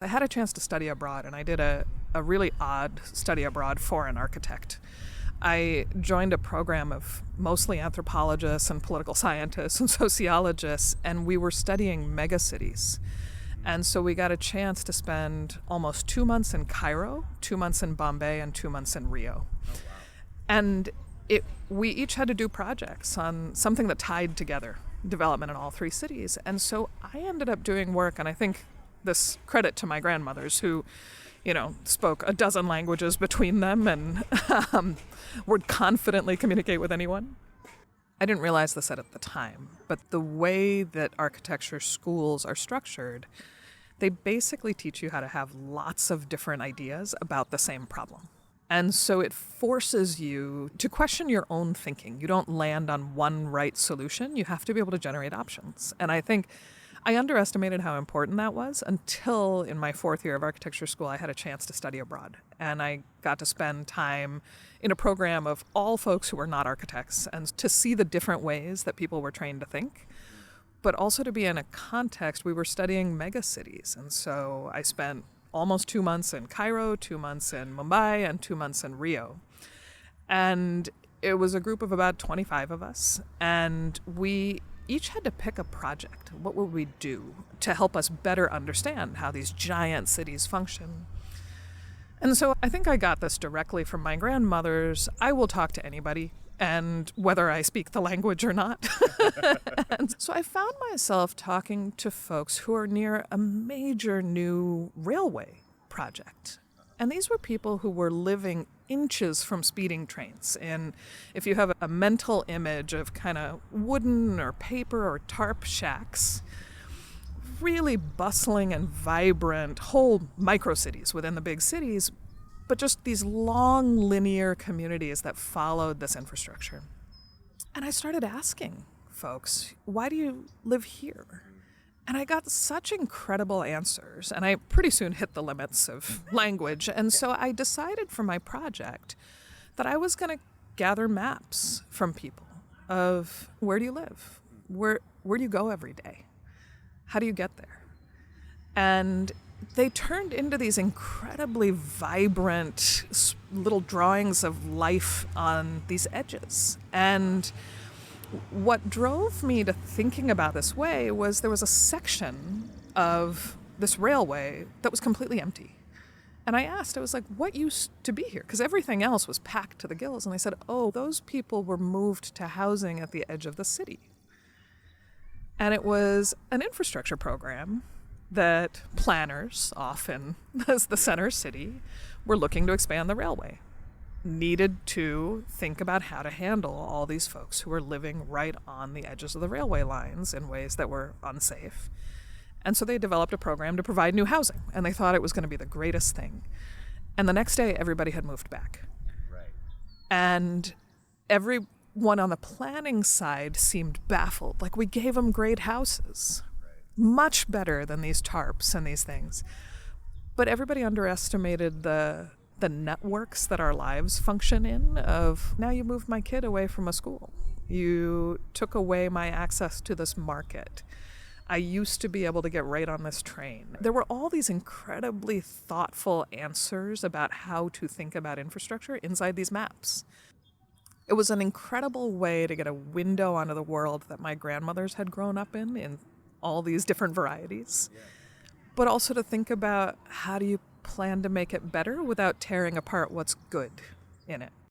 I had a chance to study abroad, and I did a really odd study abroad for an architect. I joined a program of mostly anthropologists and political scientists and sociologists, and we were studying megacities. And so we got a chance to spend almost 2 months in Cairo, 2 months in Bombay, and 2 months in Rio. Oh, wow. And we each had to do projects on something that tied together development in all three cities. And so I ended up doing work, and I think this credit to my grandmothers who, spoke a dozen languages between them and would confidently communicate with anyone. I didn't realize this at the time, but the way that architecture schools are structured, they basically teach you how to have lots of different ideas about the same problem. And so it forces you to question your own thinking. You don't land on one right solution. You have to be able to generate options. And I think I underestimated how important that was until in my 4th year of architecture school, I had a chance to study abroad. And I got to spend time in a program of all folks who were not architects and to see the different ways that people were trained to think, but also to be in a context. We were studying megacities. And so I spent almost 2 months in Cairo, 2 months in Mumbai, and 2 months in Rio. And it was a group of about 25 of us. And we each had to pick a project. What would we do to help us better understand how these giant cities function? And so I think I got this directly from my grandmothers. I will talk to anybody, and whether I speak the language or not. And so I found myself talking to folks who are near a major new railway project. And these were people who were living inches from speeding trains. And if you have a mental image of kind of wooden or paper or tarp shacks, really bustling and vibrant whole micro-cities within the big cities, but just these long linear communities that followed this infrastructure. And I started asking folks, why do you live here? And I got such incredible answers, and I pretty soon hit the limits of language. And so I decided for my project that I was going to gather maps from people of where do you live? Where do you go every day? How do you get there? And they turned into these incredibly vibrant little drawings of life on these edges. And what drove me to thinking about this way was there was a section of this railway that was completely empty. And I asked, I was like, what used to be here? Because everything else was packed to the gills. And they said, oh, those people were moved to housing at the edge of the city. And it was an infrastructure program that planners, often as the center city, were looking to expand the railway. Needed to think about how to handle all these folks who were living right on the edges of the railway lines in ways that were unsafe. And so they developed a program to provide new housing, and they thought it was going to be the greatest thing. And the next day, everybody had moved back. Right. And everyone on the planning side seemed baffled. Like, we gave them great houses, much better than these tarps and these things. But everybody underestimated the networks that our lives function in of, now you moved my kid away from a school. You took away my access to this market. I used to be able to get right on this train. There were all these incredibly thoughtful answers about how to think about infrastructure inside these maps. It was an incredible way to get a window onto the world that my grandmothers had grown up in all these different varieties. Yeah. But also to think about how do you plan to make it better without tearing apart what's good in it.